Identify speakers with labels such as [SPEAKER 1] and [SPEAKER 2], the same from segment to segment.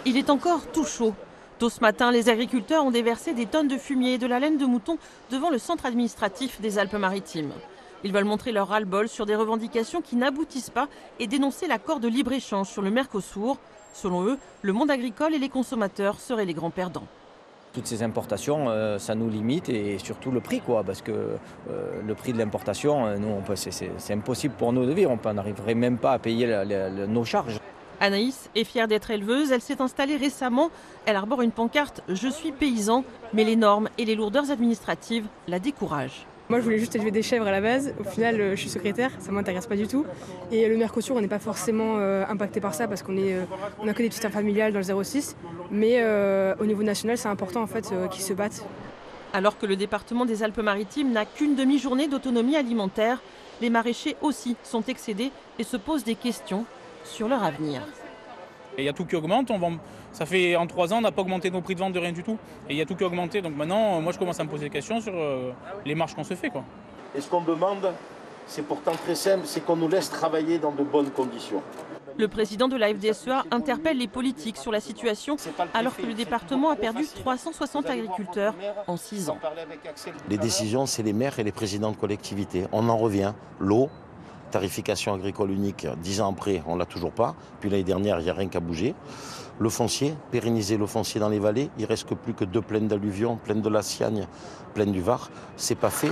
[SPEAKER 1] Il est encore tout chaud. Tôt ce matin, les agriculteurs ont déversé des tonnes de fumier et de la laine de mouton devant le centre administratif des Alpes-Maritimes. Ils veulent montrer leur ras-le-bol sur des revendications qui n'aboutissent pas et dénoncer l'accord de libre-échange sur le Mercosur. Selon eux, le monde agricole et les consommateurs seraient les grands perdants.
[SPEAKER 2] Toutes ces importations, ça nous limite et surtout le prix, parce que le prix de l'importation, c'est impossible pour nous de vivre. On n'arriverait même pas à payer nos charges.
[SPEAKER 1] Anaïs est fière d'être éleveuse, elle s'est installée récemment. Elle arbore une pancarte « Je suis paysan », mais les normes et les lourdeurs administratives la découragent.
[SPEAKER 3] Moi, je voulais juste élever des chèvres à la base. Au final, je suis secrétaire, ça ne m'intéresse pas du tout. Et le Mercosur, on n'est pas forcément impacté par ça parce qu'on a que des petites fermes familiales dans le 06. Mais au niveau national, c'est important en fait qu'ils se battent.
[SPEAKER 1] Alors que le département des Alpes-Maritimes n'a qu'une demi-journée d'autonomie alimentaire, les maraîchers aussi sont excédés et se posent des questions sur leur avenir.
[SPEAKER 4] Il y a tout qui augmente, ça fait en 3 ans on n'a pas augmenté nos prix de vente de rien du tout. Et il y a tout qui a augmenté, donc maintenant moi je commence à me poser des questions sur les marges qu'on se fait.
[SPEAKER 5] Et ce qu'on demande, c'est pourtant très simple, c'est qu'on nous laisse travailler dans de bonnes conditions.
[SPEAKER 1] Le président de la FDSEA interpelle les politiques sur la situation alors que le département a perdu 360 agriculteurs en 6 ans.
[SPEAKER 5] Les décisions, c'est les maires et les présidents de collectivités. On en revient, l'eau, tarification agricole unique, 10 ans après, on ne l'a toujours pas. Puis l'année dernière, il n'y a rien qu'à bouger. Le foncier, pérenniser le foncier dans les vallées, il ne reste plus que 2 plaines d'alluvions, plaine de la Siagne, plaine du Var. C'est pas fait.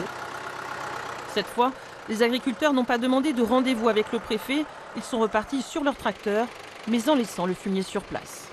[SPEAKER 1] Cette fois, les agriculteurs n'ont pas demandé de rendez-vous avec le préfet. Ils sont repartis sur leur tracteur, mais en laissant le fumier sur place.